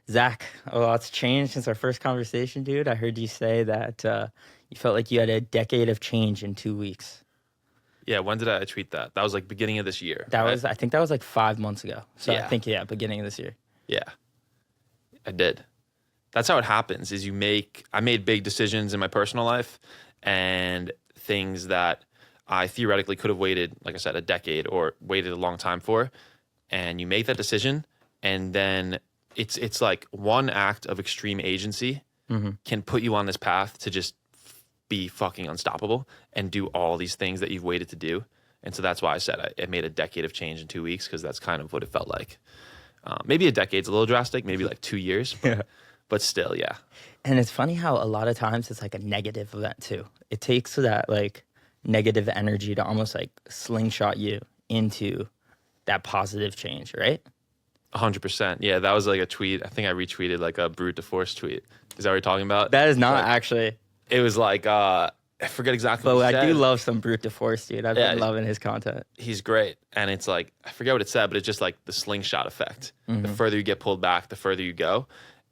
Zach, a lot's changed since our first conversation, dude. I heard you say that you felt like you had a decade of change in 2 weeks. Yeah, when did I tweet that? That was like beginning of this year, That right? was, I think that was like 5 months ago. So I Yeah. think, yeah, beginning of this year. Yeah, I did. That's how it happens, is I made big decisions in my personal life and things that I theoretically could have waited, like I said, a decade or waited a long time for. And you make that decision, and then it's like one act of extreme agency can put you on this path to just be fucking unstoppable and do all these things that you've waited to do. And so that's why I said I made a decade of change in 2 weeks, because that's kind of what it felt like. Maybe a decade's a little drastic, maybe like 2 years, but still, yeah. And it's funny how a lot of times it's like a negative event too. It takes that like negative energy to almost like slingshot you into that positive change, right? 100%. Yeah, that was like a tweet. I think I retweeted like a brute force tweet. Is that what you're talking about? That is not Like, actually. it was like, I forget exactly But what I it do said. love some brute force, dude. I've been loving his content. He's great. And it's like, I forget what it said, but it's just like the slingshot effect. The further you get pulled back, the further you go.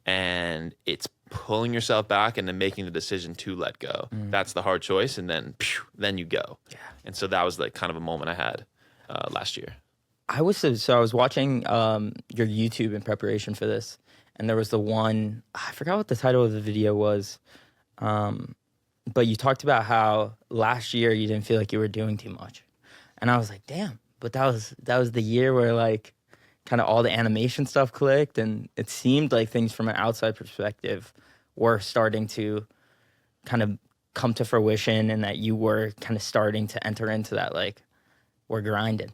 And it's pulling yourself back and then making the decision to let go. That's the hard choice. And then, then you go. Yeah. And so that was like kind of a moment I had last year. I was watching your YouTube in preparation for this, and there was the one, I forgot what the title of the video was, but you talked about how last year you didn't feel like you were doing too much, and I was like, damn. But that was the year where like kind of all the animation stuff clicked, and it seemed like things from an outside perspective were starting to kind of come to fruition, and that you were kind of starting to enter into that like we're grinding.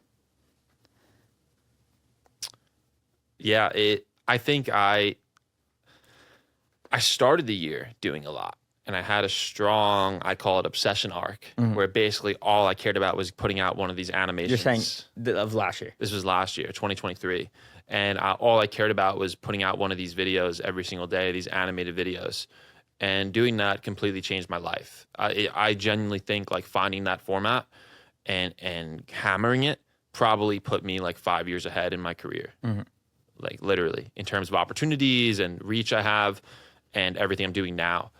Yeah, I think I started the year doing a lot, and I had a strong, I call it obsession arc, where basically all I cared about was putting out one of these animations. You're saying of last year. This was last year, 2023. And all I cared about was putting out one of these videos every single day, these animated videos. And doing that completely changed my life. I genuinely think like finding that format and hammering it probably put me like 5 years ahead in my career. Like literally in terms of opportunities and reach I have and everything I'm doing now.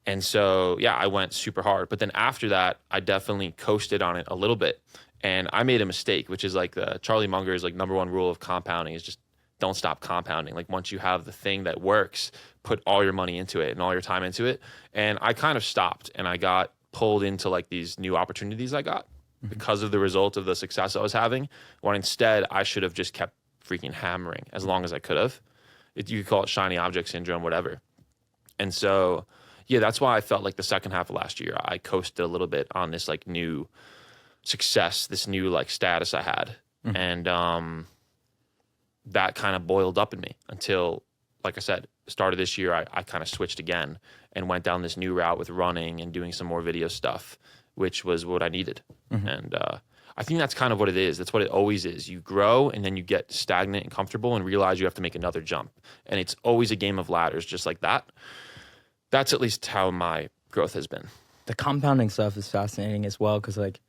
And so, yeah, I went super hard. But then after that, I definitely coasted on it a little bit. And I made a mistake, which is like the Charlie Munger's like number one rule of compounding is just don't stop compounding. Like once you have the thing that works, put all your money into it and all your time into it. And I kind of stopped, and I got pulled into like these new opportunities I got because of the result of the success I was having, when instead I should have just kept freaking hammering as long as I could have. You could call it shiny object syndrome, whatever. And so, yeah, that's why I felt like the second half of last year, I coasted a little bit on this like new success, this new like status I had. And that kind of boiled up in me until, like I said, start of this year, I kind of switched again and went down this new route with running and doing some more video stuff, which was what I needed. And I think that's kind of what it is. That's what it always is. You grow and then you get stagnant and comfortable and realize you have to make another jump. And it's always a game of ladders, just like that. That's at least how my growth has been. The compounding stuff is fascinating as well, because like,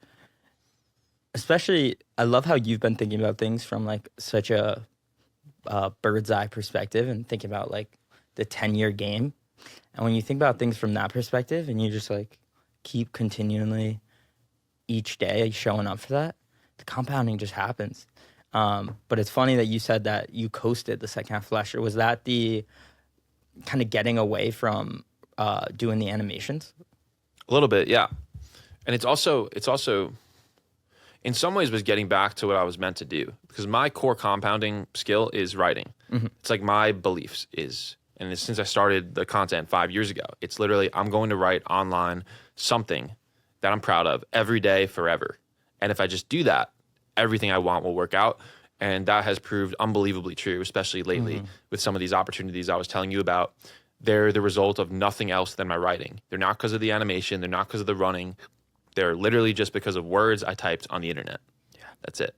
especially, I love how you've been thinking about things from like such a bird's eye perspective and thinking about like the 10-year game. And when you think about things from that perspective and you just like keep continually each day showing up for that, the compounding just happens. But it's funny that you said that you coasted the second half of last year. Was that the kind of getting away from doing the animations? A little bit, yeah. And it's also in some ways was getting back to what I was meant to do, because my core compounding skill is writing. It's like my beliefs is, and since I started the content 5 years ago, it's literally I'm going to write online something that I'm proud of every day forever. And if I just do that, everything I want will work out. And that has proved unbelievably true, especially lately with some of these opportunities I was telling you about. They're the result of nothing else than my writing. They're not because of the animation. They're not because of the running. They're literally just because of words I typed on the internet. Yeah, that's it.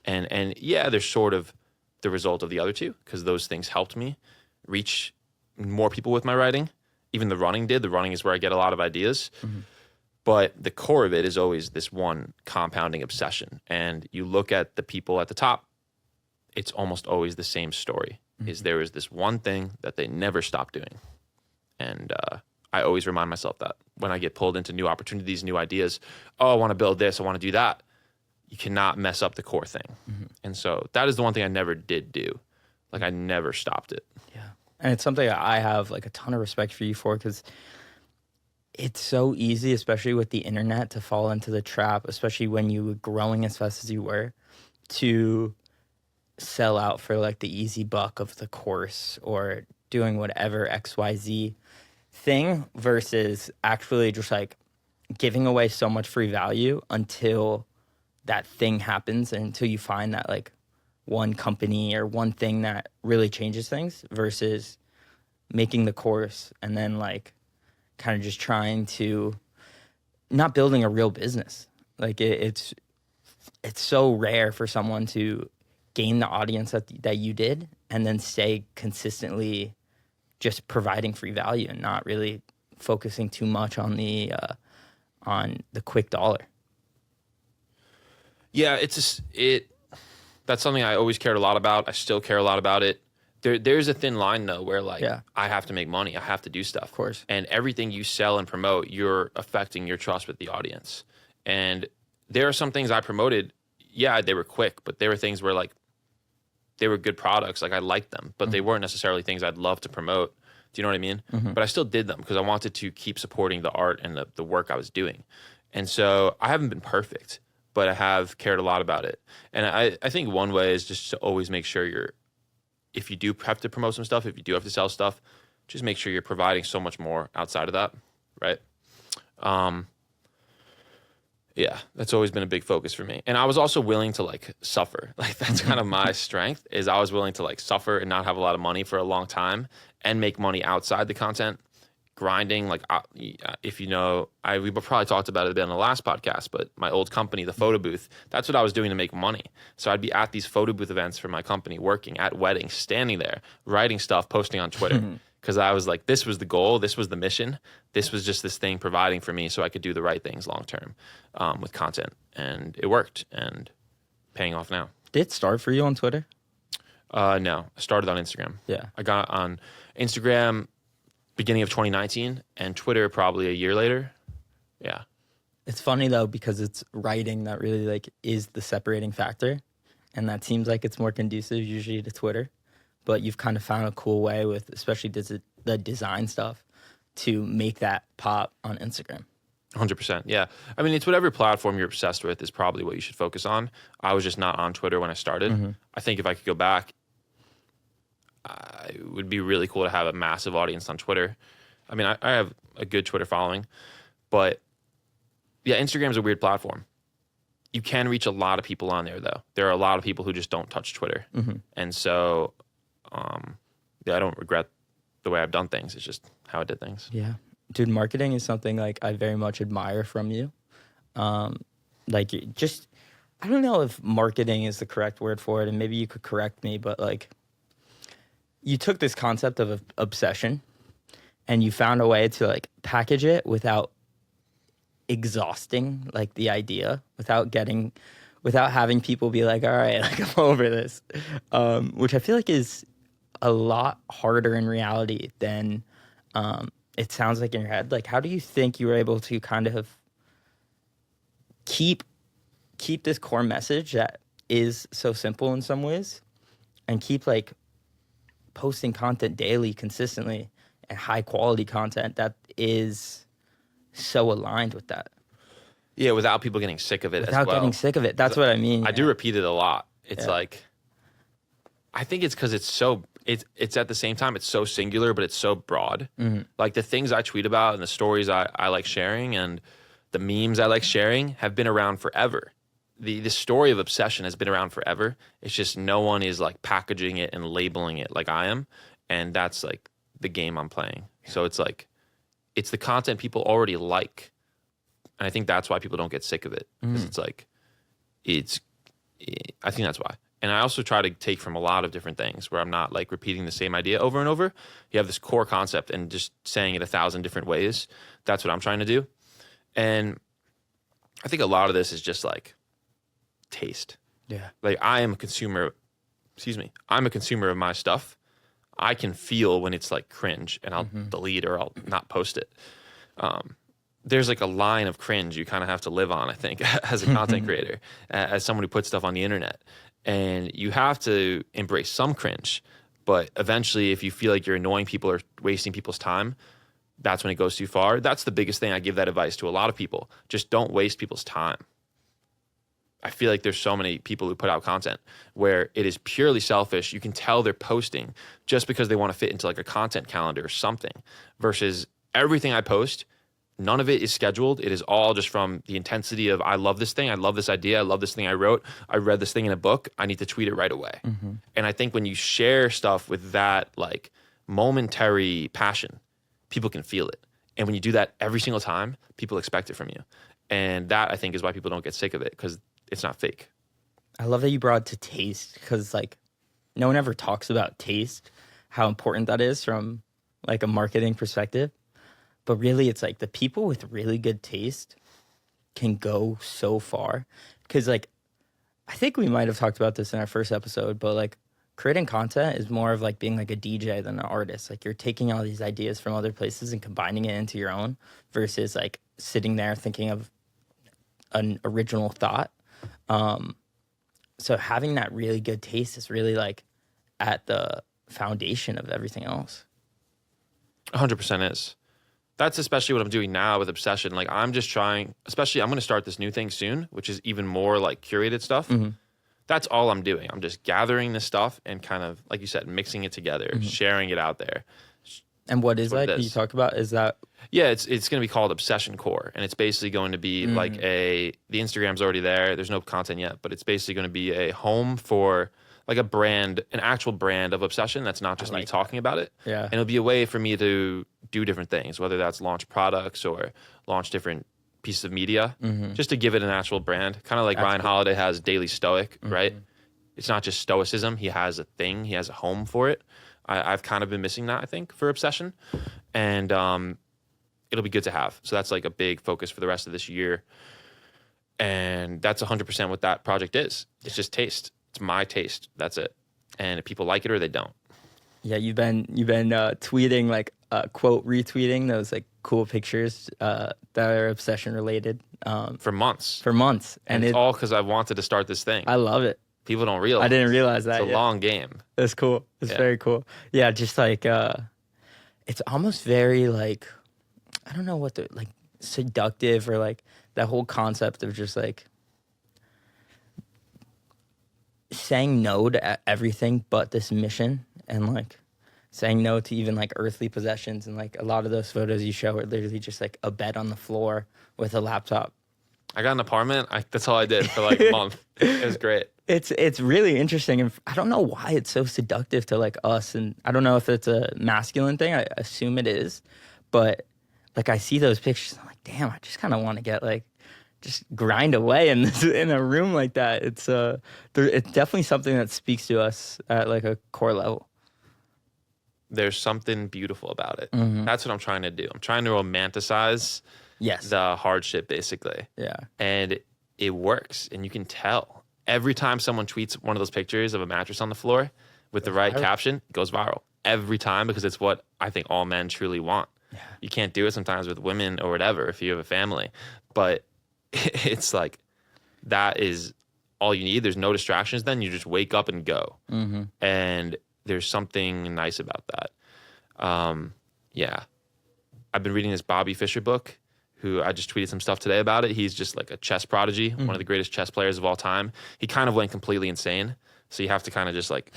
And yeah, they're sort of the result of the other two, because those things helped me reach more people with my writing. Even the running did. The running is where I get a lot of ideas. But the core of it is always this one compounding obsession. And you look at the people at the top, it's almost always the same story. is there is this one thing that they never stop doing. And I always remind myself that when I get pulled into new opportunities, new ideas, oh, I want to build this, I want to do that. You cannot mess up the core thing. And so that is the one thing I never did do. Like I never stopped it. Yeah. And it's something I have like a ton of respect for you for, because it's so easy, especially with the internet, to fall into the trap, especially when you were growing as fast as you were, to sell out for like the easy buck of the course or doing whatever XYZ thing, versus actually just like giving away so much free value until that thing happens, and until you find that like one company or one thing that really changes things, versus making the course and then like kind of just trying to not building a real business. Like it's so rare for someone to gain the audience that you did and then stay consistently just providing free value and not really focusing too much on the quick dollar. Yeah, that's something I always cared a lot about. I still care a lot about it. There's a thin line though where like I have to make money. I have to do stuff. Of course. And everything you sell and promote, you're affecting your trust with the audience. And there are some things I promoted, yeah, they were quick, but there were things where like they were good products, like I liked them, but they weren't necessarily things I'd love to promote. Do you know what I mean? But I still did them because I wanted to keep supporting the art and the work I was doing. And so I haven't been perfect, but I have cared a lot about it. And I think one way is just to always make sure if you do have to promote some stuff, if you do have to sell stuff, just make sure you're providing so much more outside of that, right? Yeah, that's always been a big focus for me. And I was also willing to like suffer. Like that's kind of my strength, is I was willing to like suffer and not have a lot of money for a long time and make money outside the content, grinding. Like if you know, we probably talked about it a bit on the last podcast, but my old company, the photo booth, that's what I was doing to make money. So I'd be at these photo booth events for my company, working at weddings, standing there, writing stuff, posting on Twitter. Because I was like, this was the goal, this was the mission, this was just this thing providing for me so I could do the right things long term with content. And it worked and paying off now. Did it start for you on Twitter? No, I started on Instagram. Yeah. I got on Instagram beginning of 2019 and Twitter probably a year later. Yeah. It's funny though, because it's writing that really like is the separating factor. And that seems like it's more conducive usually to Twitter. But you've kind of found a cool way with, especially the design stuff, to make that pop on Instagram. 100%. Yeah. I mean, it's whatever platform you're obsessed with is probably what you should focus on. I was just not on Twitter when I started. I think if I could go back, it would be really cool to have a massive audience on Twitter. I mean, I have a good Twitter following, but yeah, Instagram's a weird platform. You can reach a lot of people on there, though. There are a lot of people who just don't touch Twitter. And so, yeah, I don't regret the way I've done things. It's just how I did things. Yeah. Dude, marketing is something like I very much admire from you. Like just, I don't know if marketing is the correct word for it, and maybe you could correct me, but like you took this concept of obsession and you found a way to like package it without exhausting like the idea, without having people be like, all right, like I'm over this, which I feel like is a lot harder in reality than it sounds like in your head. Like, how do you think you were able to kind of keep this core message that is so simple in some ways, and keep like posting content daily, consistently, and high quality content that is so aligned with that? Yeah, without people getting sick of it Without as well. getting sick of it. That's what I mean. I do repeat it a lot. It's like, I think it's because it's at the same time, it's so singular, but it's so broad. Like the things I tweet about and the stories I like sharing and the memes I like sharing have been around forever. The story of obsession has been around forever. It's just no one is like packaging it and labeling it like I am. And that's like the game I'm playing. So it's like, it's the content people already like. And I think that's why people don't get sick of it. Because it's like, I think that's why. And I also try to take from a lot of different things where I'm not like repeating the same idea over and over. You have this core concept and just saying it 1,000 different ways. That's what I'm trying to do. And I think a lot of this is just like taste. Yeah. Like I'm a consumer of my stuff. I can feel when it's like cringe, and I'll delete or I'll not post it. There's like a line of cringe you kind of have to live on, I think, as a content creator, as someone who puts stuff on the internet. And you have to embrace some cringe, but eventually if you feel like you're annoying people or wasting people's time, that's when it goes too far. That's the biggest thing. I give that advice to a lot of people. Just don't waste people's time. I feel like there's so many people who put out content where it is purely selfish. You can tell they're posting just because they want to fit into like a content calendar or something, versus everything I post, none of it is scheduled. It is all just from the intensity of, I love this thing. I love this idea. I love this thing I wrote. I read this thing in a book. I need to tweet it right away. And I think when you share stuff with that like momentary passion, people can feel it. And when you do that every single time, people expect it from you. And that, I think, is why people don't get sick of it, because it's not fake. I love that you brought it to taste, because like no one ever talks about taste, how important that is from like a marketing perspective. But really, it's like the people with really good taste can go so far. Because like, I think we might have talked about this in our first episode, but like creating content is more of like being like a DJ than an artist. Like you're taking all these ideas from other places and combining it into your own, versus like sitting there thinking of an original thought. So having that really good taste is really like at the foundation of everything else. 100% is. That's especially what I'm doing now with Obsession. Like I'm just trying, especially I'm going to start this new thing soon, which is even more like curated stuff. That's all I'm doing. I'm just gathering this stuff and kind of, like you said, mixing it together, sharing it out there. And what is that? Can you talk about? Is that? Yeah, it's going to be called Obsession Core, and it's basically going to be like the Instagram's already there. There's no content yet, but it's basically going to be a home for like a brand, an actual brand of obsession that's not just me talking about it. Yeah. And it'll be a way for me to do different things, whether that's launch products or launch different pieces of media, just to give it an actual brand. Kind of like Ryan Holiday has Daily Stoic, right? It's not just stoicism. He has a thing. He has a home for it. I've kind of been missing that, I think, for Obsession. And it'll be good to have. So that's like a big focus for the rest of this year. And that's 100% what that project is. It's just taste. It's my taste. That's it. And if people like it or they don't. Yeah, you've been tweeting like quote retweeting those like cool pictures that are Obsession related For months. And it's all because I wanted to start this thing. I love it. People don't realize. I didn't realize that. It's a long game. That's cool. It's very cool. Yeah, just like it's almost very like, I don't know what the like seductive, or like that whole concept of just like saying no to everything but this mission, and like saying no to even like earthly possessions. And like a lot of those photos you show are literally just like a bed on the floor with a laptop. I got an apartment. That's all I did for like a month. It was great. It's really interesting, and I don't know why it's so seductive to like us, and I don't know if it's a masculine thing. I assume it is, but like I see those pictures, I'm like, damn, I just kind of want to get like just grind away in a room like that. It's definitely something that speaks to us at like a core level. There's something beautiful about it. That's what I'm trying to do. I'm trying to romanticize the hardship, basically. Yeah. And it works, and you can tell. Every time someone tweets one of those pictures of a mattress on the floor with the right caption, it goes viral. Every time, because it's what I think all men truly want. Yeah. You can't do it sometimes with women or whatever if you have a family. But it's like, that is all you need. There's no distractions then. You just wake up and go. And there's something nice about that. Yeah. I've been reading this Bobby Fischer book, who I just tweeted some stuff today about it. He's just like a chess prodigy, one of the greatest chess players of all time. He kind of went completely insane. So you have to kind of just like,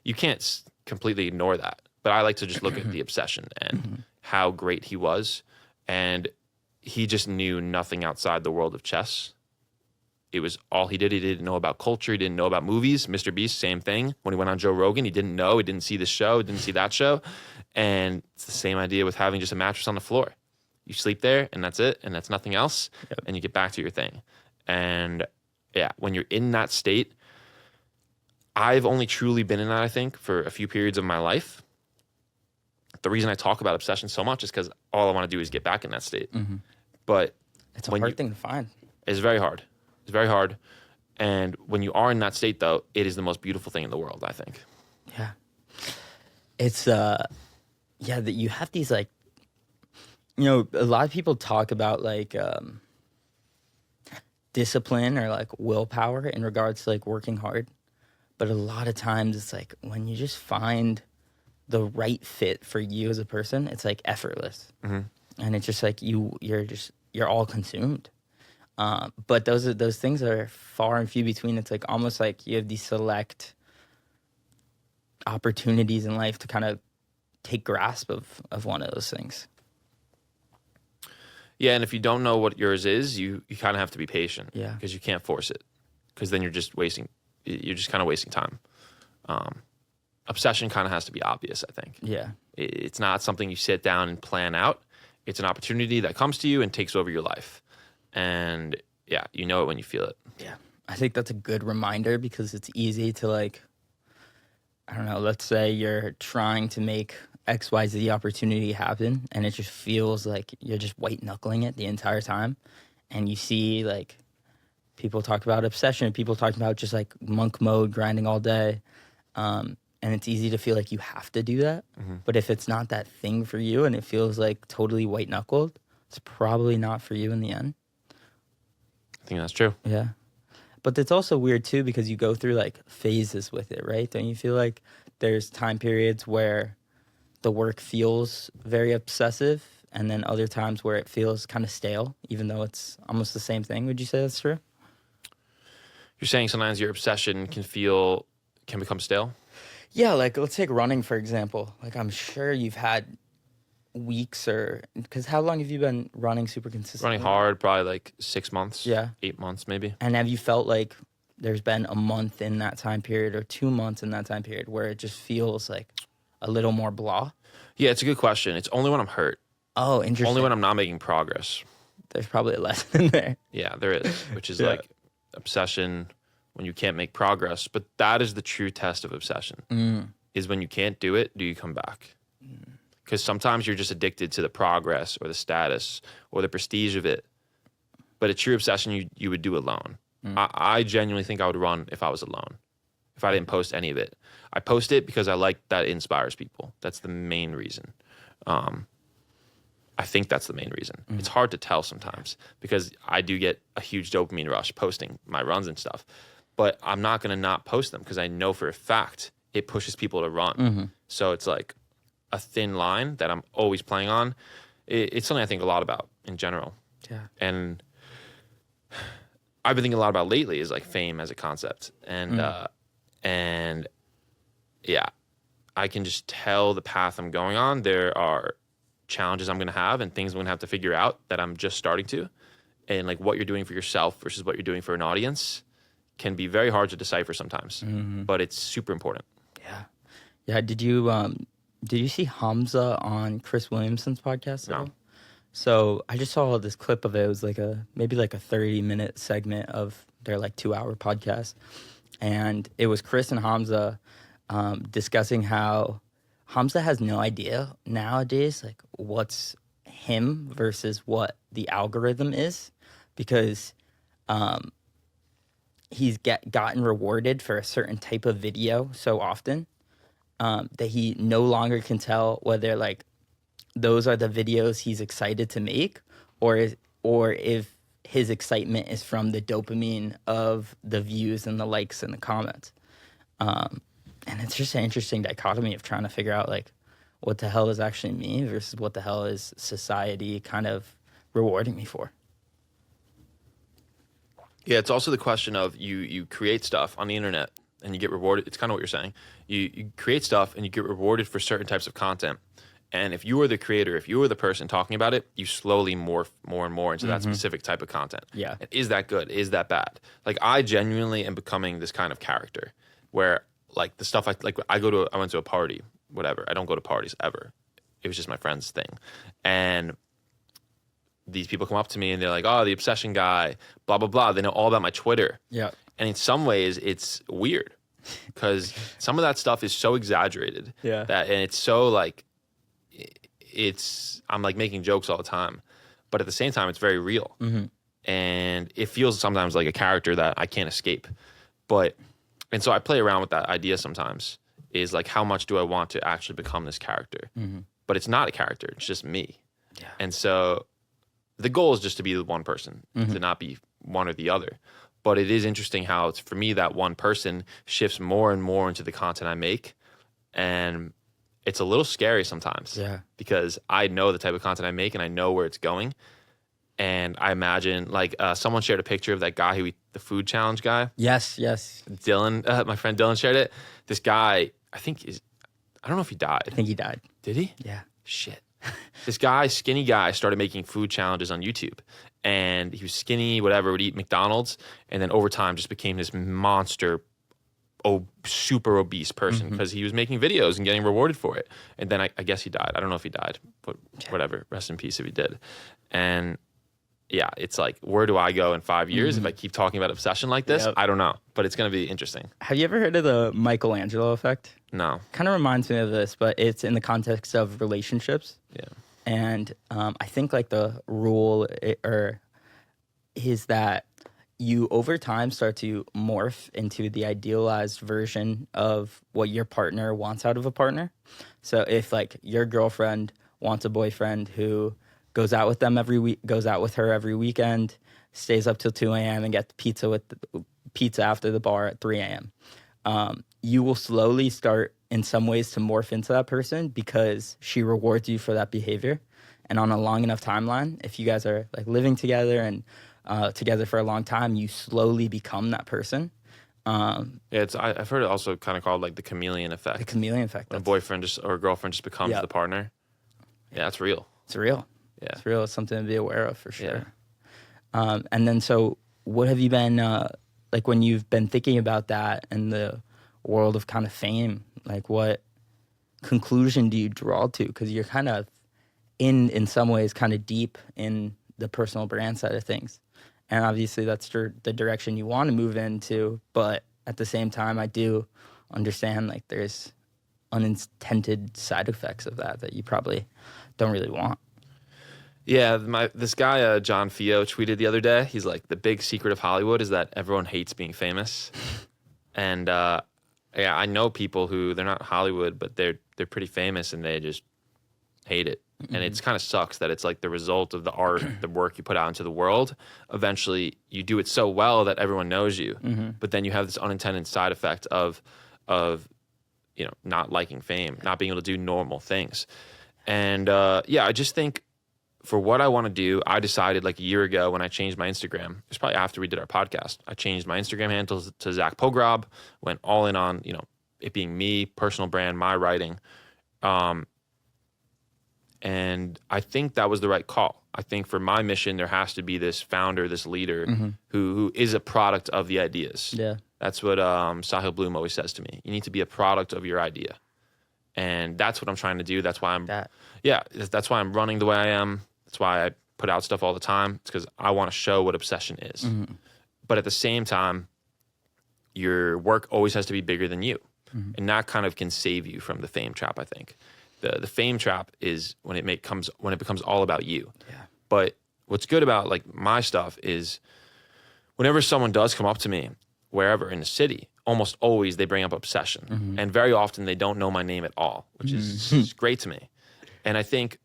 you can't completely ignore that. But I like to just look at the obsession and how great he was. And he just knew nothing outside the world of chess. It was all he did. He didn't know about culture. He didn't know about movies. Mr. Beast, same thing. When he went on Joe Rogan, he didn't know. He didn't see this show. He didn't see that show. And it's the same idea with having just a mattress on the floor. You sleep there, and that's it, and that's nothing else, and you get back to your thing. And yeah, when you're in that state, I've only truly been in that, I think, for a few periods of my life. The reason I talk about obsession so much is because all I want to do is get back in that state. But it's a hard thing to find. It's very hard. It's very hard. And when you are in that state, though, it is the most beautiful thing in the world, I think. Yeah. It's yeah, that you have these like, a lot of people talk about like discipline or like willpower in regards to like working hard, but a lot of times it's like when you just find the right fit for you as a person, it's like effortless, and it's just like you're all consumed. But those things are far and few between. It's like almost like you have these select opportunities in life to kind of take grasp of one of those things. Yeah, and if you don't know what yours is, you kind of have to be patient. Yeah. Because you can't force it. Because then you're just kind of wasting time. Obsession kind of has to be obvious, I think. Yeah. It's not something you sit down and plan out. It's an opportunity that comes to you and takes over your life. And yeah, you know it when you feel it. Yeah. I think that's a good reminder because it's easy to like, I don't know, let's say you're trying to make XYZ opportunity happen and it just feels like you're just white knuckling it the entire time. And you see like people talk about obsession, people talking about just like monk mode, grinding all day. And it's easy to feel like you have to do that. But if it's not that thing for you and it feels like totally white knuckled, it's probably not for you in the end. I think that's true. Yeah. But it's also weird too because you go through like phases with it, right? Don't you feel like there's time periods where the work feels very obsessive and then other times where it feels kind of stale, even though it's almost the same thing? Would you say that's true? You're saying sometimes your obsession can become stale? Yeah, like let's take running, for example. Like I'm sure you've had weeks because how long have you been running super consistently? Running hard, probably like 6 months. Yeah. 8 months maybe. And have you felt like there's been a month in that time period or 2 months in that time period where it just feels like a little more blah? Yeah, it's a good question. It's only when I'm hurt. Oh, interesting. Only when I'm not making progress. There's probably a lesson there. Yeah, there is, which is Yeah. like obsession when you can't make progress. But that is the true test of obsession, is when you can't do it, do you come back? Because sometimes you're just addicted to the progress or the status or the prestige of it. But a true obsession you would do alone. I genuinely think I would run if I was alone, if I didn't post any of it. I post it because I like that it inspires people. That's the main reason. I think that's the main reason. It's hard to tell sometimes because I do get a huge dopamine rush posting my runs and stuff. But I'm not going to not post them because I know for a fact it pushes people to run. So it's like a thin line that I'm always playing on. It's something I think a lot about in general. Yeah. And I've been thinking a lot about lately is like fame as a concept. And yeah, I can just tell the path I'm going on. There are challenges I'm going to have and things I'm going to have to figure out that I'm just starting to. And like what you're doing for yourself versus what you're doing for an audience can be very hard to decipher sometimes, but it's super important. Yeah. Yeah. Did you see Hamza on Chris Williamson's podcast? No. So I just saw this clip of it. It was like maybe like a 30-minute segment of their like 2-hour podcast. And it was Chris and Hamza discussing how Hamza has no idea nowadays like what's him versus what the algorithm is, because he's gotten rewarded for a certain type of video so often that he no longer can tell whether like those are the videos he's excited to make or if his excitement is from the dopamine of the views and the likes and the comments. And it's just an interesting dichotomy of trying to figure out like what the hell is actually me versus what the hell is society kind of rewarding me for. Yeah, it's also the question of you create stuff on the internet and you get rewarded. It's kind of what you're saying. You create stuff and you get rewarded for certain types of content. And if you were the creator, if you were the person talking about it, you slowly morph more and more into that specific type of content. Yeah. And is that good? Is that bad? Like I genuinely am becoming this kind of character where like the stuff I went to a party, whatever. I don't go to parties ever. It was just my friend's thing. And these people come up to me and they're like, oh, the obsession guy, blah, blah, blah. They know all about my Twitter. Yeah. And in some ways it's weird because some of that stuff is so exaggerated. Yeah. And it's so like, I'm like making jokes all the time, but at the same time, it's very real. And it feels sometimes like a character that I can't escape. And so I play around with that idea sometimes. is like, how much do I want to actually become this character? But it's not a character, it's just me. Yeah. And so the goal is just to be the one person, to not be one or the other. But it is interesting how it's, for me, that one person shifts more and more into the content I make. And it's a little scary sometimes. Yeah. Because I know the type of content I make and I know where it's going. And I imagine, like, someone shared a picture of that guy the food challenge guy. Yes. Dylan, my friend Dylan shared it. This guy, I don't know if he died. I think he died. Did he? Yeah. Shit. This guy, skinny guy, started making food challenges on YouTube. And he was skinny, whatever, would eat McDonald's. And then over time just became this monster, super obese person because he was making videos and getting rewarded for it. And then I guess he died. I don't know if he died, but whatever. Rest in peace if he did. And yeah, it's like, where do I go in 5 years if I keep talking about obsession like this? Yep. I don't know, but it's going to be interesting. Have you ever heard of the Michelangelo effect? No. Kind of reminds me of this, but it's in the context of relationships. Yeah. And I think like the rule is that you over time start to morph into the idealized version of what your partner wants out of a partner. So if like your girlfriend wants a boyfriend who goes out with them every week, goes out with her every weekend, stays up till 2 a.m. and gets pizza after the bar at 3 a.m. You will slowly start in some ways to morph into that person because she rewards you for that behavior. And on a long enough timeline, if you guys are like living together and together for a long time, you slowly become that person. I've heard it also kind of called like the chameleon effect. The chameleon effect. When a boyfriend or a girlfriend just becomes the partner. Yeah, that's real. It's real. Yeah. It's real. It's something to be aware of for sure. Yeah. And then so what have you been, like when you've been thinking about that in the world of kind of fame, like what conclusion do you draw to? Because you're kind of in some ways kind of deep in the personal brand side of things. And obviously that's the direction you want to move into. But at the same time, I do understand like there's unintended side effects of that you probably don't really want. Yeah, this guy, John Fio, tweeted the other day. He's like, the big secret of Hollywood is that everyone hates being famous. And yeah, I know people who, they're not Hollywood, but they're pretty famous and they just hate it. And it's kind of sucks that it's like the result of the art, the work you put out into the world. Eventually, you do it so well that everyone knows you. But then you have this unintended side effect of not liking fame, not being able to do normal things. And yeah, I just think for what I want to do, I decided like a year ago when I changed my Instagram. It was probably after we did our podcast. I changed my Instagram handle to Zach Pogrob, went all in on, it being me, personal brand, my writing. And I think that was the right call. I think for my mission, there has to be this founder, this leader who is a product of the ideas. Yeah. That's what Sahil Bloom always says to me. You need to be a product of your idea. And that's what I'm trying to do. That's why that's why I'm running the way I am. That's why I put out stuff all the time. It's because I want to show what obsession is. But at the same time, your work always has to be bigger than you. And that kind of can save you from the fame trap, I think. The fame trap is when it becomes all about you. Yeah. But what's good about like my stuff is whenever someone does come up to me, wherever in the city, almost always they bring up obsession. And very often they don't know my name at all, which is great to me. And I think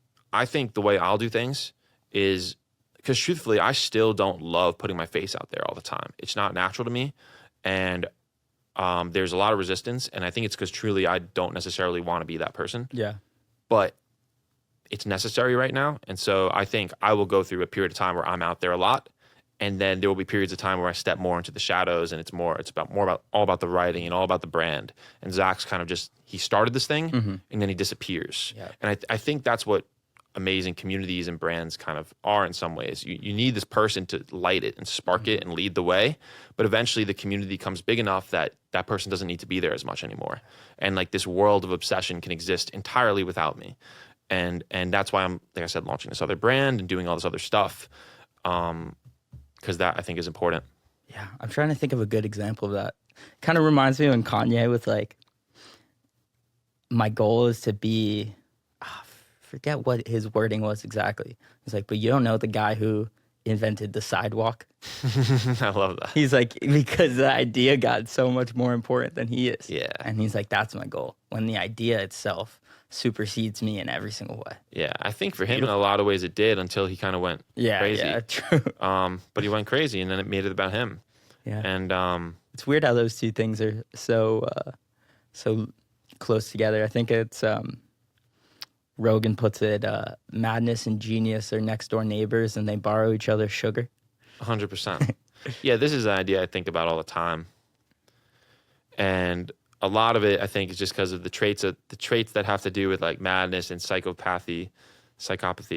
the way I'll do things is, because truthfully, I still don't love putting my face out there all the time. It's not natural to me. And there's a lot of resistance. And I think it's because truly I don't necessarily want to be that person. Yeah. But it's necessary right now. And so I think I will go through a period of time where I'm out there a lot. And then there will be periods of time where I step more into the shadows, and it's all about the writing and all about the brand. And Zach's kind of he started this thing and then he disappears. Yeah. And I think that's what amazing communities and brands kind of are in some ways. You need this person to light it and spark it and lead the way. But eventually the community becomes big enough that that person doesn't need to be there as much anymore. And like this world of obsession can exist entirely without me. And that's why I'm, like I said, launching this other brand and doing all this other stuff. Because that I think is important. Yeah, I'm trying to think of a good example of that. Kind of reminds me when Kanye was like, my goal is to be, forget what his wording was exactly. He's like, but you don't know the guy who invented the sidewalk. I love that. He's like, because the idea got so much more important than he is. Yeah. And he's like, that's my goal. When the idea itself supersedes me in every single way. Yeah, I think for him in a lot of ways it did until he kind of went crazy. Yeah, true. But he went crazy, and then it made it about him. Yeah. And it's weird how those two things are so close together. I think it's Rogan puts it, madness and genius are next door neighbors and they borrow each other's sugar. 100%. Yeah, this is an idea I think about all the time. And a lot of it, I think, is just because of the traits that have to do with like madness and psychopathy. I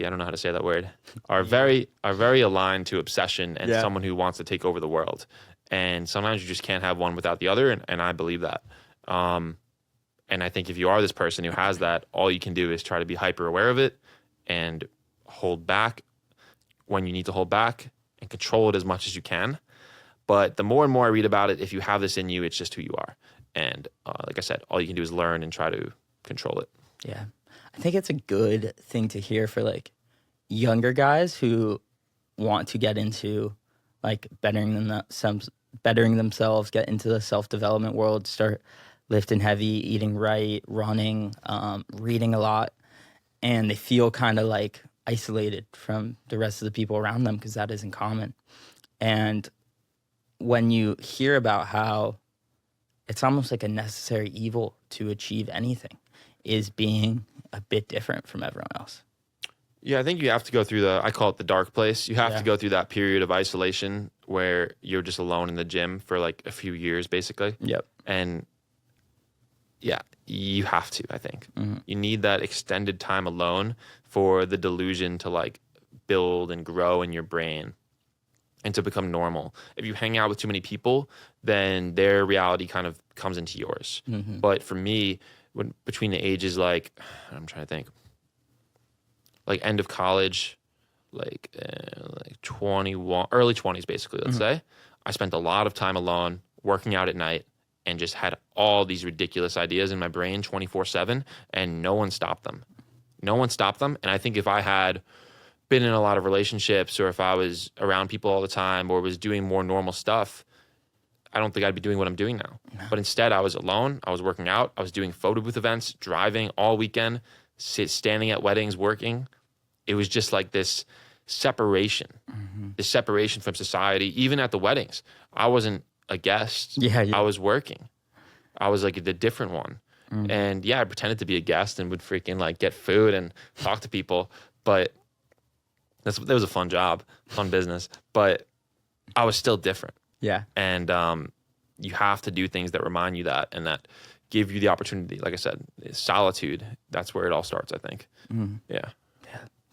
don't know how to say that word, are very aligned to obsession and someone who wants to take over the world. And sometimes you just can't have one without the other, and I believe that. And I think if you are this person who has that, all you can do is try to be hyper aware of it and hold back when you need to hold back and control it as much as you can. But the more and more I read about it, if you have this in you, it's just who you are. And like I said, all you can do is learn and try to control it. Yeah. I think it's a good thing to hear for like younger guys who want to get into like bettering themselves, get into the self-development world, start lifting heavy, eating right, running, reading a lot, and they feel kind of like isolated from the rest of the people around them because that isn't common. And when you hear about how it's almost like a necessary evil to achieve anything is being a bit different from everyone else. Yeah, I think you have to go through I call it the dark place. You have to go through that period of isolation where you're just alone in the gym for like a few years, basically. Yep. And yeah, you have to, I think. Mm-hmm. You need that extended time alone for the delusion to like build and grow in your brain and to become normal. If you hang out with too many people, then their reality kind of comes into yours. Mm-hmm. But for me, between the ages, like, I'm trying to think, like end of college, like 21, early 20s, basically, let's say, I spent a lot of time alone, working out at night, and just had all these ridiculous ideas in my brain 24/7, and no one stopped them. No one stopped them. And I think if I had been in a lot of relationships, or if I was around people all the time, or was doing more normal stuff, I don't think I'd be doing what I'm doing now. No. But instead, I was alone. I was working out. I was doing photo booth events, driving all weekend, standing at weddings, working. It was just like this separation, this separation from society. Even at the weddings, I wasn't a guest. I was working. I was like the different one. And yeah, I pretended to be a guest and would freaking like get food and talk to people. But that was a fun job, fun business. But I was still different. Yeah. And you have to do things that remind you that and that give you the opportunity. Like I said, solitude, that's where it all starts, I think. Yeah.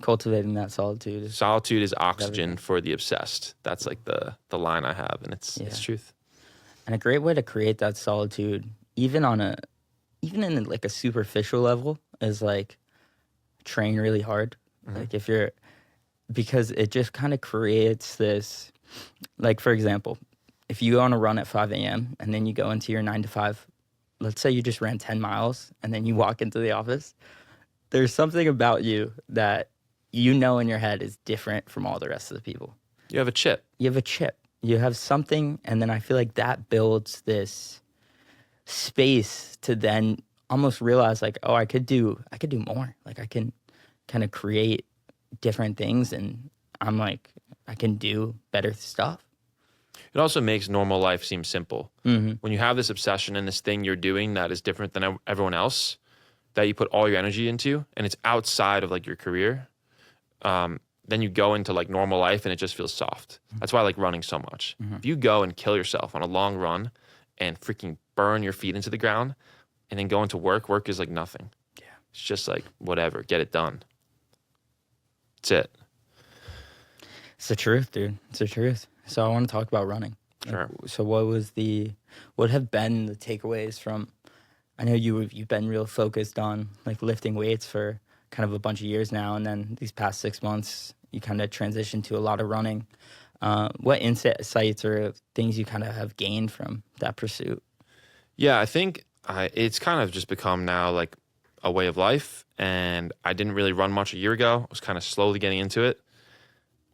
Cultivating that solitude. Solitude is oxygen for the obsessed. That's like the line I have, and it's truth. And a great way to create that solitude, even in like a superficial level, is like train really hard. Like because it just kind of creates this, like for example, if you go on a run at 5 a.m. and then you go into your 9 to 5, let's say you just ran 10 miles and then you walk into the office, there's something about you that you know in your head is different from all the rest of the people. You have a chip. You have something, and then I feel like that builds this space to then almost realize like, oh, I could do more. Like I can kind of create different things, and I'm like, I can do better stuff. It also makes normal life seem simple. When you have this obsession and this thing you're doing that is different than everyone else, that you put all your energy into, and it's outside of like your career, then you go into like normal life and it just feels soft. That's why I like running so much. If you go and kill yourself on a long run and freaking burn your feet into the ground and then go into work is like nothing. Yeah. It's just like whatever, get it done. That's it. It's the truth, dude. It's the truth. So I want to talk about running. Sure. So what have been the takeaways from, I know you've been real focused on like lifting weights for kind of a bunch of years now, and then these past 6 months you kind of transitioned to a lot of running. What insights or things you kind of have gained from that pursuit? Yeah, I think it's kind of just become now like a way of life, and I didn't really run much a year ago. I was kind of slowly getting into it,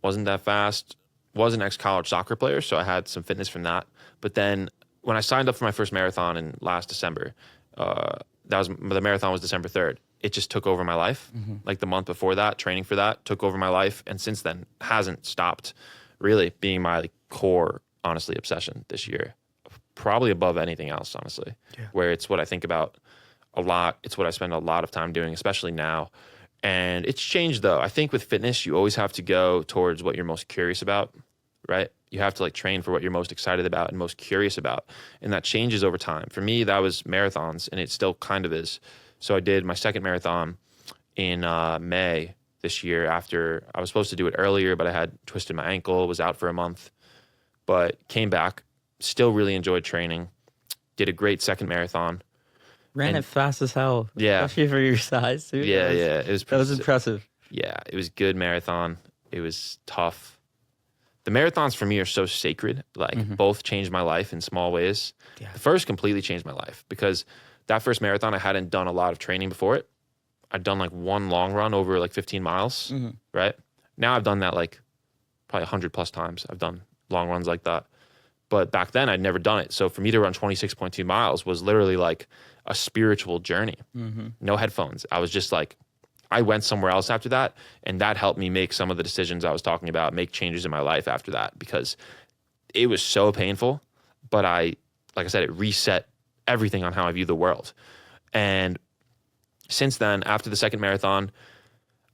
wasn't that fast. Was an ex-college soccer player, so I had some fitness from that. But then when I signed up for my first marathon in last December, the marathon was December 3rd. It just took over my life. Like the month before that, training for that took over my life, and since then hasn't stopped really being my like, core, honestly, obsession this year. Probably above anything else, honestly. Yeah. Where it's what I think about a lot. It's what I spend a lot of time doing, especially now. And it's changed though. I think with fitness, you always have to go towards what you're most curious about, right? You have to like train for what you're most excited about and most curious about. And that changes over time. For me, that was marathons, and it still kind of is. So I did my second marathon in May this year after I was supposed to do it earlier, but I had twisted my ankle, was out for a month, but came back, still really enjoyed training, did a great second marathon. Ran it fast as hell. Yeah. Especially for your size, too. Yeah, That was impressive. Yeah, it was good marathon. It was tough. The marathons for me are so sacred. Like both changed my life in small ways. Yeah. The first completely changed my life because that first marathon, I hadn't done a lot of training before it. I'd done like one long run over like 15 miles, right? Now I've done that like probably 100 plus times. I've done long runs like that. But back then I'd never done it. So for me to run 26.2 miles was literally like a spiritual journey. No headphones. I was just like, I went somewhere else after that. And that helped me make some of the decisions I was talking about, make changes in my life after that, because it was so painful. But like I said, it reset everything on how I view the world. And since then, after the second marathon,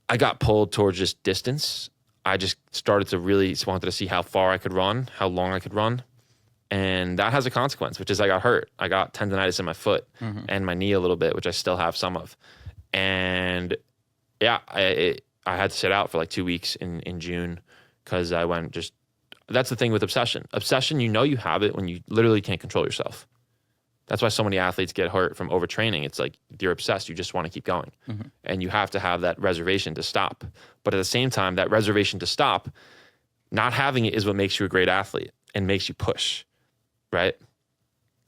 I got pulled towards just distance. I just started to really wanted to see how far I could run, how long I could run. And that has a consequence, which is I got hurt. I got tendonitis in my foot and my knee a little bit, which I still have some of. And yeah, I had to sit out for like 2 weeks in June because I went just, that's the thing with obsession. Obsession, you know you have it when you literally can't control yourself. That's why so many athletes get hurt from overtraining. It's like you're obsessed. You just want to keep going. And you have to have that reservation to stop. But at the same time, that reservation to stop, not having it is what makes you a great athlete and makes you push, right?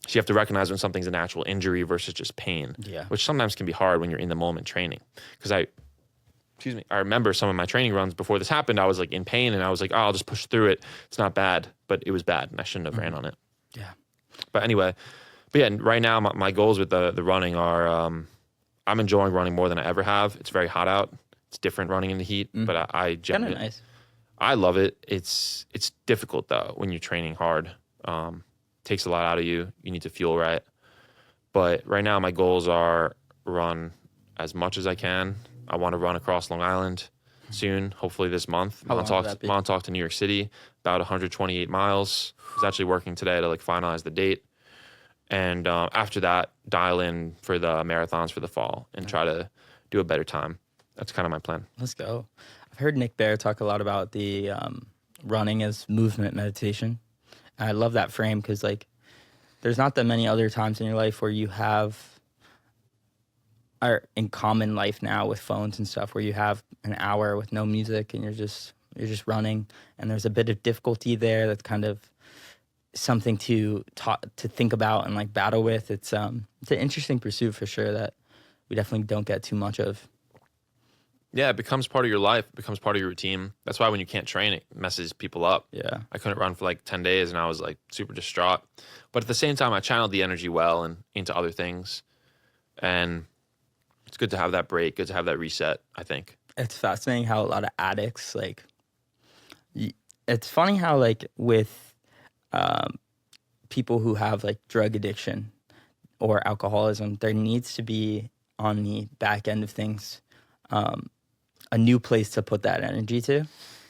So you have to recognize when something's an actual injury versus just pain, which sometimes can be hard when you're in the moment training. Because I remember some of my training runs before this happened, I was like in pain and I was like, oh, I'll just push through it. It's not bad, but it was bad and I shouldn't have ran on it. Yeah. But anyway, right now my goals with the running are, I'm enjoying running more than I ever have. It's very hot out. It's different running in the heat, but I genuinely, Kind of nice. I love it. It's difficult though when you're training hard. Takes a lot out of you. You need to fuel right. But right now my goals are run as much as I can. I want to run across Long Island soon, hopefully this month. Montauk to New York City, about 128 miles. I was actually working today to like finalize the date. And after that, dial in for the marathons for the fall and try to do a better time. That's kind of my plan. Let's go. I've heard Nick Bear talk a lot about the running as movement meditation. And I love that frame because like there's not that many other times in your life where you are in common life now with phones and stuff where you have an hour with no music and you're just running and there's a bit of difficulty there that's kind of something to think about and like battle with. It's an interesting pursuit for sure that we definitely don't get too much of. Yeah, it becomes part of your life. It becomes part of your routine. That's why when you can't train, it messes people up. Yeah. I couldn't run for like 10 days and I was like super distraught. But at the same time, I channeled the energy well and into other things. And it's good to have that break, good to have that reset, I think. It's fascinating how a lot of addicts, like, it's funny how like with people who have like drug addiction or alcoholism, there needs to be on the back end of things a new place to put that energy to.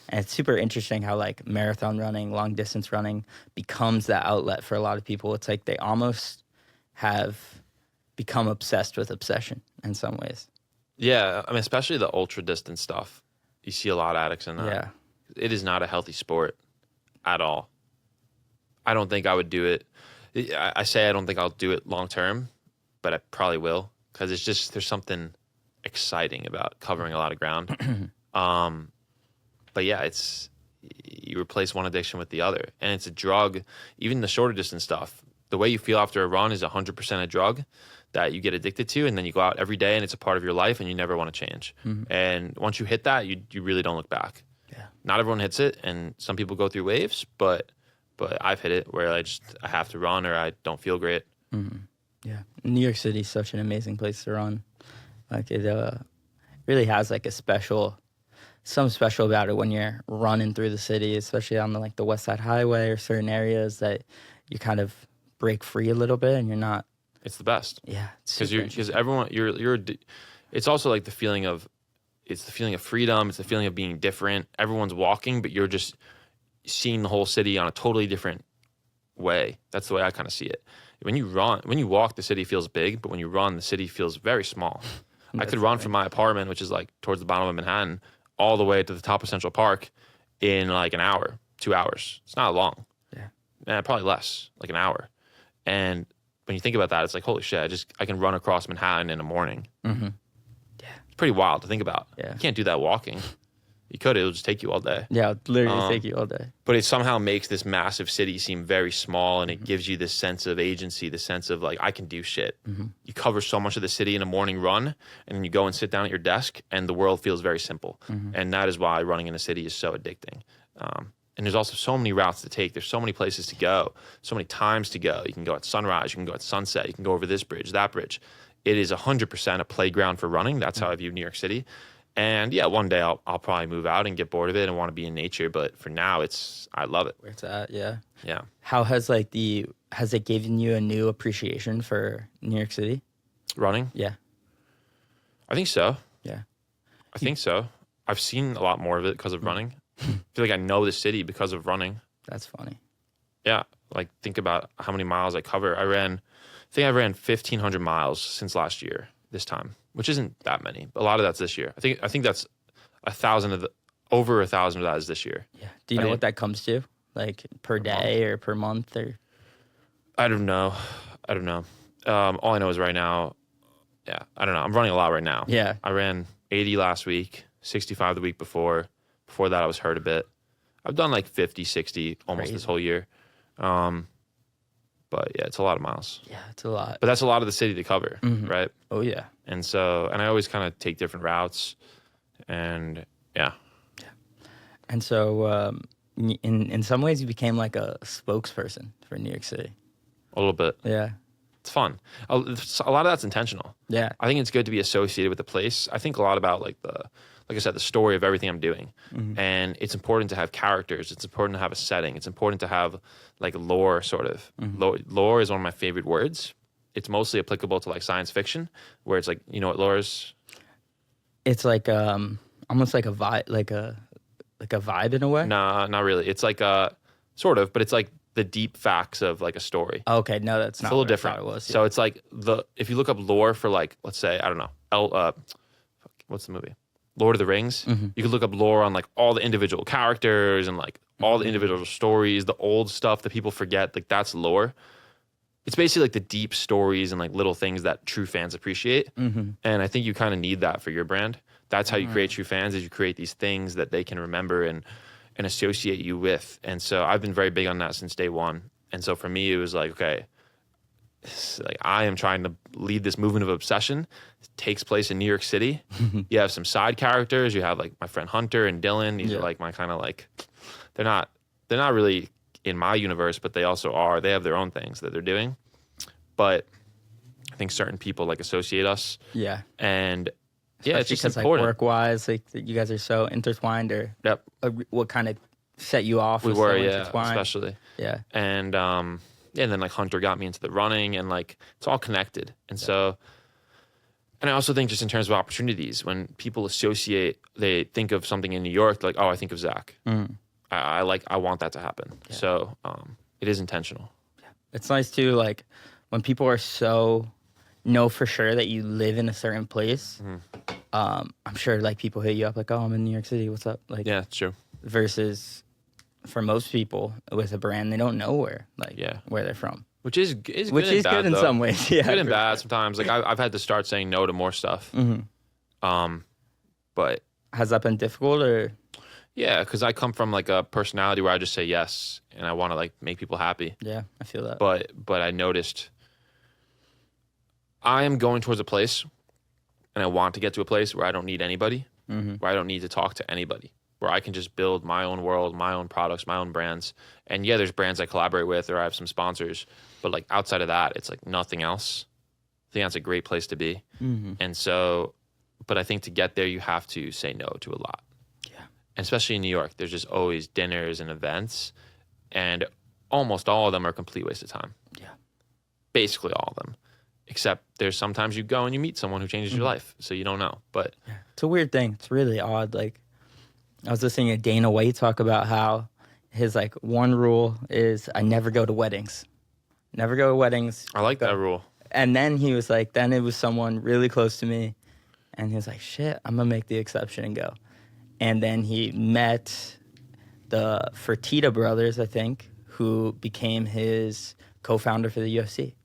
And it's super interesting how like marathon running, long distance running becomes that outlet for a lot of people. It's like they almost have become obsessed with obsession in some ways. Yeah, I mean, especially the ultra distance stuff. You see a lot of addicts in that. Yeah. It is not a healthy sport at all. I don't think I would do it. I say I don't think I'll do it long term, but I probably will because it's just there's something exciting about covering a lot of ground. But yeah, it's you replace one addiction with the other, and it's a drug. Even the shorter distance stuff, the way you feel after a run is 100% a drug that you get addicted to, and then you go out every day, and it's a part of your life, and you never want to change. And once you hit that, you really don't look back. Yeah. Not everyone hits it, and some people go through waves, but I've hit it where I have to run or I don't feel great. Yeah. New York City is such an amazing place to run. Like it really has like something special about it when you're running through the city, especially on the West Side Highway or certain areas that you kind of break free a little bit and you're not. It's the best. Yeah. Because everyone, it's also like the feeling of freedom. It's the feeling of being different. Everyone's walking, but you're just seeing the whole city on a totally different way. That's the way I kind of see it. When you walk, the city feels big, but when you run, the city feels very small. I could run from my apartment, which is like towards the bottom of Manhattan, all the way to the top of Central Park in like an hour, 2 hours. It's not long. Yeah. Probably less, like an hour. And when you think about that, it's like, holy shit, I can run across Manhattan in the morning. Mm-hmm. Yeah. It's pretty wild to think about. Yeah. You can't do that walking. You could, it'll just take you all day. Yeah, it'll literally take you all day. But it somehow makes this massive city seem very small, and it gives you this sense of agency, the sense of like, I can do shit. You cover so much of the city in a morning run, and then you go and sit down at your desk, and the world feels very simple. And that is why running in a city is so addicting. And there's also so many routes to take. There's so many places to go, so many times to go. You can go at sunrise, you can go at sunset, you can go over this bridge, that bridge. It is 100% a playground for running. That's how I view New York City. And yeah, one day I'll probably move out and get bored of it and want to be in nature. But for now, I love it. Where it's at, yeah. Yeah. How has has it given you a new appreciation for New York City? Running? Yeah. I think so. Yeah. I think so. I've seen a lot more of it because of running. I feel like I know the city because of running. That's funny. Yeah. Like think about how many miles I cover. I think I ran 1,500 miles since last year, this time, which isn't that many. But a lot of that's this year. I think that's over 1,000 of that is this year. Yeah. Do you know what that comes to? Like per day or per month or? I don't know. All I know is right now, yeah, I don't know. I'm running a lot right now. Yeah. I ran 80 last week, 65 the week before. Before that, I was hurt a bit. I've done like 50, 60 almost this whole year. But yeah, it's a lot of miles. Yeah, it's a lot. But that's a lot of the city to cover, right? Oh, yeah. And I always kind of take different routes. And yeah. And so in some ways, you became like a spokesperson for New York City. A little bit. Yeah. It's fun. A lot of that's intentional. Yeah. I think it's good to be associated with the place. I think a lot about like I said, the story of everything I'm doing. And it's important to have characters. It's important to have a setting. It's important to have like lore, sort of. Lore is one of my favorite words. It's mostly applicable to like science fiction, where it's like, you know what lore is? It's like almost like a vibe, like a vibe in a way. Nah, not really. It's like sort of, but it's like the deep facts of like a story. Okay, no, that's not it's a little what I different. thought it was. Yeah. So it's like if you look up lore for like, let's say, I don't know, what's the movie? Lord of the Rings. You could look up lore on like all the individual characters and like all the individual stories, the old stuff that people forget. Like that's lore. It's basically like the deep stories and like little things that true fans appreciate. And I think you kind of need that for your brand. That's how you create true fans, is you create these things that they can remember and associate you with. And so I've been very big on that since day one. And so for me, it was like, okay, like I am trying to lead this movement of obsession. It takes place in New York City. You have some side characters. You have like my friend Hunter and Dylan. These are like my kind of like, they're not really in my universe, but they also are. They have their own things that they're doing. But I think certain people like associate us. Yeah. And yeah, it's just because important. Like work-wise, like you guys are so intertwined, or what kind of set you off? We were, so especially. Yeah. And and then like Hunter got me into the running, and like it's all connected. And so, and I also think just in terms of opportunities, when people associate, they think of something in New York, like, oh, I think of Zach. I want that to happen. Yeah. So it is intentional. Yeah. It's nice too, like when people are so know for sure that you live in a certain place. I'm sure like people hit you up like, oh, I'm in New York City, what's up? Like, yeah, it's true. Versus for most people with a brand, they don't know where they're from. Which is good in some ways. Yeah, good and bad sometimes. Like I've had to start saying no to more stuff. But has that been difficult or? Yeah, because I come from like a personality where I just say yes and I want to like make people happy. Yeah, I feel that. But I noticed I am going towards a place, and I want to get to a place where I don't need anybody, where I don't need to talk to anybody. where I can just build my own world, my own products, my own brands. And yeah, there's brands I collaborate with or I have some sponsors, but like outside of that, it's like nothing else. I think that's a great place to be. And so, but I think to get there, you have to say no to a lot. Yeah. And especially in New York, there's just always dinners and events, and almost all of them are a complete waste of time. Yeah. Basically all of them. Except there's sometimes you go and you meet someone who changes your life, so you don't know. But it's a weird thing. It's really odd. Like, I was listening to Dana White talk about how his like one rule is I never go to weddings. Never go to weddings. I like that rule. And then he was like, then it was someone really close to me. And he was like, shit, I'm going to make the exception and go. And then he met the Fertitta brothers, I think, who became his co-founder for the UFC.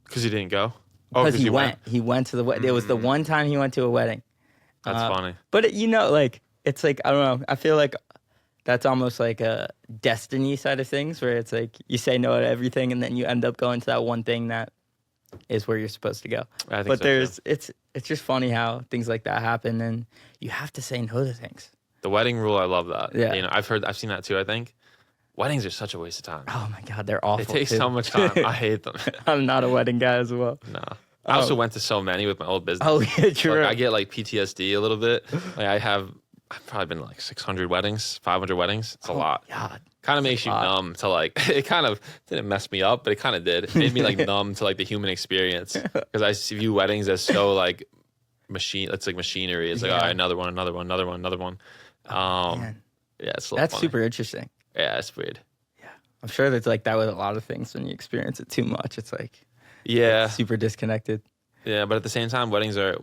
Because he didn't go? Oh, Because he went. He went to the wedding. It was the one time he went to a wedding. That's funny. But, like, it's like, I don't know. I feel like that's almost like a destiny side of things where it's like you say no to everything and then you end up going to that one thing that is where you're supposed to go. I think But so, too. it's just funny how things like that happen and you have to say no to things. The wedding rule, I love that. Yeah. You know, I've seen that too, I think. Weddings are such a waste of time. Oh my God, they're awful. They take too. so much time. I hate them. I'm not a wedding guy as well. No. I also went to so many with my old business. Oh yeah, true. Like, I get like PTSD a little bit. Like I've probably been to like 600 weddings, 500 weddings. It's a lot. God. Kind of makes you numb to like, it kind of didn't mess me up, but it kind of did. It made me like numb to like the human experience. Because I view weddings as so like it's like machinery. It's like, all right, another one. Man. Yeah, it's a little That's funny. super interesting. Yeah, it's weird. I'm sure that's like that with a lot of things when you experience it too much. It's like Yeah. super disconnected. Yeah, but at the same time, weddings are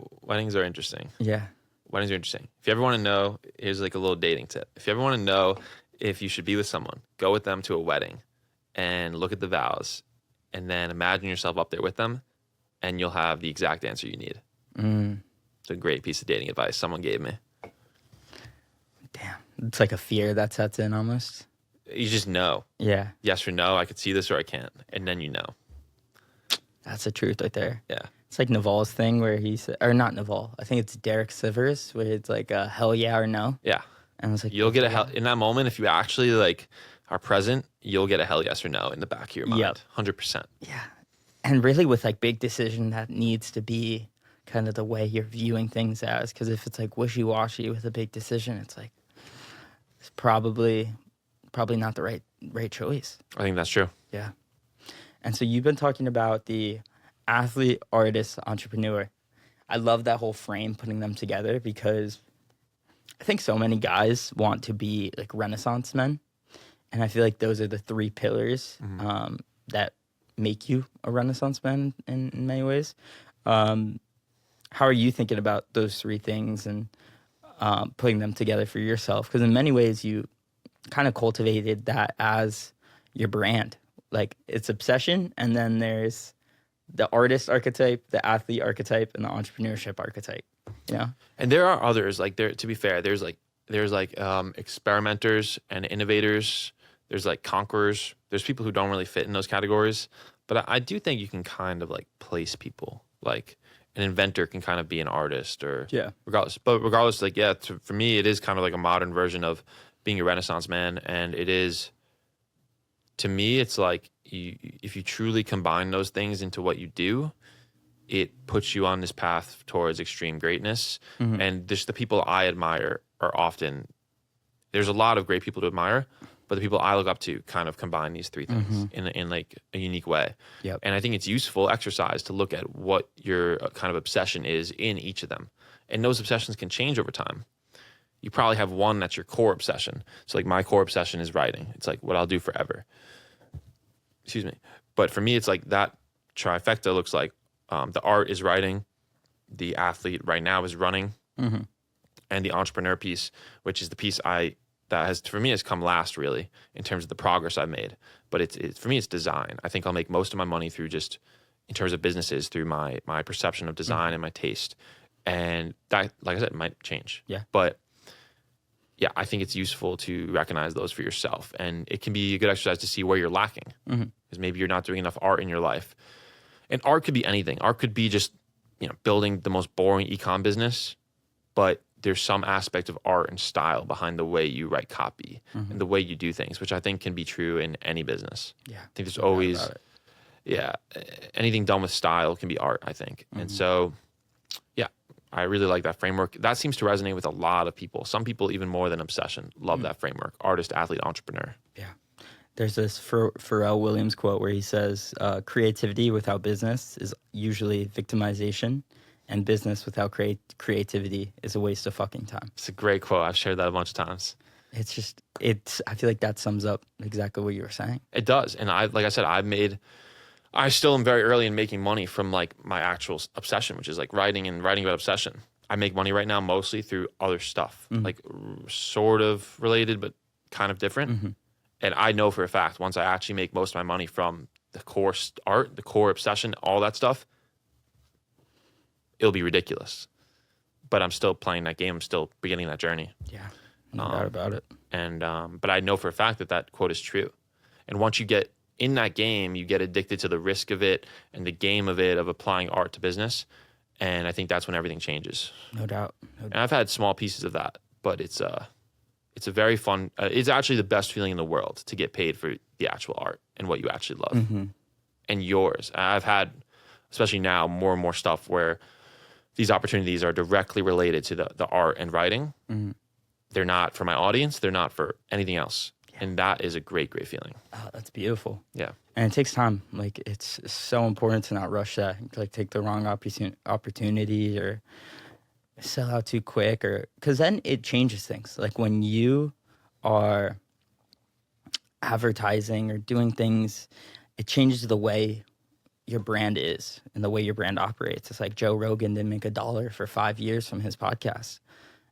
interesting. Yeah. Weddings are interesting. If you ever want to know, here's like a little dating tip. If you ever want to know if you should be with someone, go with them to a wedding and look at the vows and then imagine yourself up there with them and you'll have the exact answer you need. It's a great piece of dating advice someone gave me. Damn. It's like a fear that sets in almost. You just know. Yeah. Yes or no, I could see this or I can't. And then you know. That's the truth right there. Yeah. It's like Naval's thing where or not Naval. I think it's Derek Sivers where it's like a hell yeah or no. Yeah. And it's like You'll get a hell in that moment if you actually like are present, you'll get a hell yes or no in the back of your mind. Yep. 100%. Yeah. And really with like big decision that needs to be kind of the way you're viewing things as. Because if it's like wishy-washy with a big decision, it's like it's probably not the right choice. I think that's true. Yeah. And so you've been talking about the athlete, artist, entrepreneur. I love that whole frame, putting them together, because I think so many guys want to be like Renaissance men. And I feel like those are the three pillars that make you a Renaissance man in many ways. How are you thinking about those three things and putting them together for yourself? Because in many ways, you kind of cultivated that as your brand. Like it's obsession, and then there's the artist archetype, the athlete archetype, and the entrepreneurship archetype. You know? And there are others. Like there, to be fair, there's experimenters and innovators. There's like conquerors. There's people who don't really fit in those categories. But I do think you can kind of like place people. Like an inventor can kind of be an artist, or regardless. But regardless, like for me, it is kind of like a modern version of being a Renaissance man, and it is. To me, it's like if you truly combine those things into what you do, it puts you on this path towards extreme greatness. And just the people I admire are often, there's a lot of great people to admire, but the people I look up to kind of combine these three things in like a unique way. Yep. And I think it's useful exercise to look at what your kind of obsession is in each of them. And those obsessions can change over time. You probably have one that's your core obsession. So like my core obsession is writing. It's like what I'll do forever. Excuse me. But for me, it's like that trifecta looks like the art is writing, the athlete right now is running, and the entrepreneur piece, which is the piece that has, for me, has come last really in terms of the progress I've made. But it's for me, it's design. I think I'll make most of my money through just in terms of businesses through my perception of design and my taste. And that, like I said, might change. Yeah. But yeah, I think it's useful to recognize those for yourself. And it can be a good exercise to see where you're lacking. Because maybe you're not doing enough art in your life. And art could be anything. Art could be just, building the most boring ecom business, but there's some aspect of art and style behind the way you write copy and the way you do things, which I think can be true in any business. Yeah. I think there's no doubt always, about it. yeah, anything done with style can be art, I think. And so, yeah, I really like that framework. That seems to resonate with a lot of people. Some people, even more than obsession, love that framework. Artist, athlete, entrepreneur. Yeah. There's this Pharrell Williams quote where he says, creativity without business is usually victimization, and business without creativity is a waste of fucking time. It's a great quote. I've shared that a bunch of times. I feel like that sums up exactly what you were saying. It does. And like I said, I still am very early in making money from like my actual obsession, which is like writing about obsession. I make money right now mostly through other stuff, like sort of related, but kind of different. And I know for a fact, once I actually make most of my money from the core art, the core obsession, all that stuff, it'll be ridiculous. But I'm still playing that game. I'm still beginning that journey. Yeah, no doubt about it. And but I know for a fact that quote is true. And once you get in that game, you get addicted to the risk of it and the game of it, of applying art to business. And I think that's when everything changes. No doubt. And I've had small pieces of that, but it's a very fun, it's actually the best feeling in the world to get paid for the actual art and what you actually love. And yours. I've had, especially now, more and more stuff where these opportunities are directly related to the art and writing. They're not for my audience. They're not for anything else. And that is a great, great feeling. Oh, that's beautiful. Yeah. And it takes time. Like, it's so important to not rush that. Like, take the wrong opportunity or sell out too quick, or because then it changes things. Like, when you are advertising or doing things, it changes the way your brand is and the way your brand operates. It's like Joe Rogan didn't make $1 for 5 years from his podcast.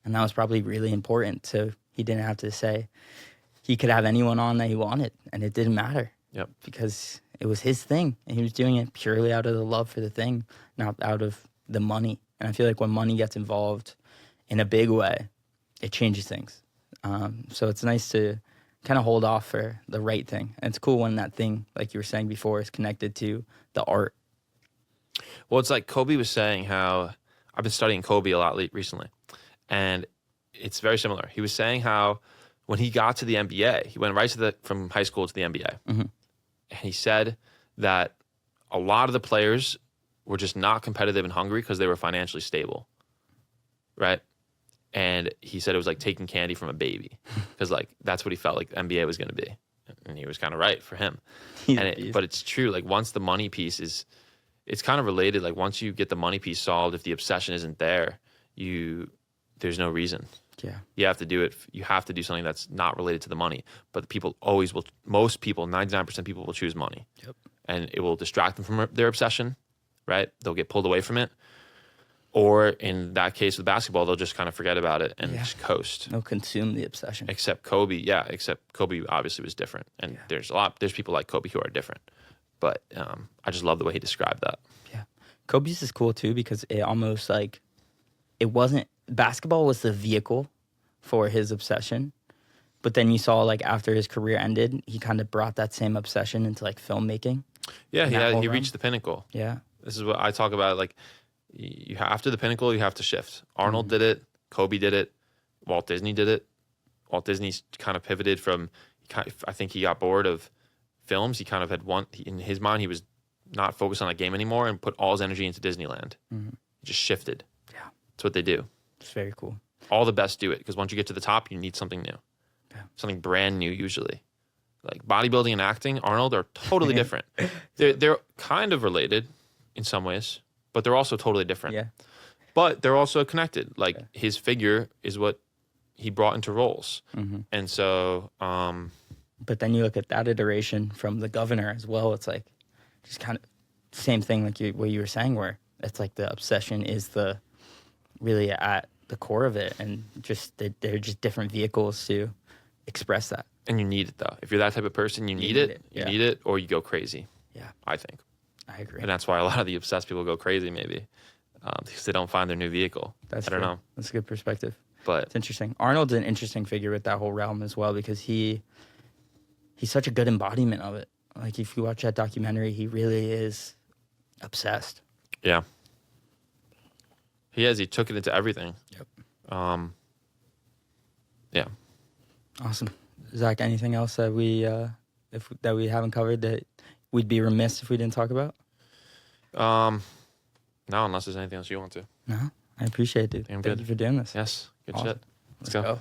And that was probably really important. So he didn't have to say, he could have anyone on that he wanted, and it didn't matter. Yep. Because it was his thing, and he was doing it purely out of the love for the thing, not out of the money. And I feel like when money gets involved in a big way, it changes things. So it's nice to kind of hold off for the right thing. And it's cool when that thing, like you were saying before, is connected to the art. Well, it's like Kobe was saying how I've been studying Kobe a lot recently, and it's very similar. He was saying how when he got to the NBA, he went right from high school to the NBA. And he said that a lot of the players were just not competitive and hungry because they were financially stable, right? And he said it was like taking candy from a baby, because like that's what he felt like the NBA was going to be. And he was kind of right for him. But it's true. Like, once the money piece it's kind of related. Like, once you get the money piece solved, if the obsession isn't there, there's no reason. Yeah. You have to do it. You have to do something that's not related to the money. But people always will. Most people, 99% of people, will choose money. Yep. And it will distract them from their obsession, right? They'll get pulled away from it. Or in that case with basketball, they'll just kind of forget about it and just coast. They'll consume the obsession. Except Kobe, except Kobe obviously was different. And there's people like Kobe who are different. But I just love the way he described that. Yeah. Kobe's is cool too, because it almost like, it wasn't, basketball was the vehicle for his obsession. But then you saw, like, after his career ended, he kind of brought that same obsession into like filmmaking. Yeah, he reached the pinnacle. Yeah. This is what I talk about. Like, after the pinnacle, you have to shift. Arnold did it. Kobe did it. Walt Disney did it. Walt Disney kind of pivoted from, I think he got bored of films. He kind of had in his mind, he was not focused on that game anymore and put all his energy into Disneyland. He just shifted. Yeah. That's what they do. It's very cool. All the best do it, because once you get to the top, you need something new. Yeah. Something brand new, usually. Like bodybuilding and acting, Arnold, are totally different. They're kind of related in some ways, but they're also totally different. Yeah. But they're also connected. Like, his figure is what he brought into roles. And so... but then you look at that iteration from the governor as well. It's like just kind of same thing, like what you were saying, where it's like the obsession is really at the core of it, and just they're just different vehicles to express that. And you need it, though. If you're that type of person, you need it. You need it, or you go crazy. Yeah, I think. I agree. And that's why a lot of the obsessed people go crazy, maybe, because they don't find their new vehicle. I don't know. That's a good perspective. But it's interesting. Arnold's an interesting figure with that whole realm as well, because he's such a good embodiment of it. Like, if you watch that documentary, he really is obsessed. Yeah. He took it into everything. Yep. Yeah. Awesome. Zach, anything else that we haven't covered that we'd be remiss if we didn't talk about? No, unless there's anything else you want to. No, I appreciate it, dude. I'm Thank good. you for doing this. Yes. Good Awesome. shit. Let's go. go.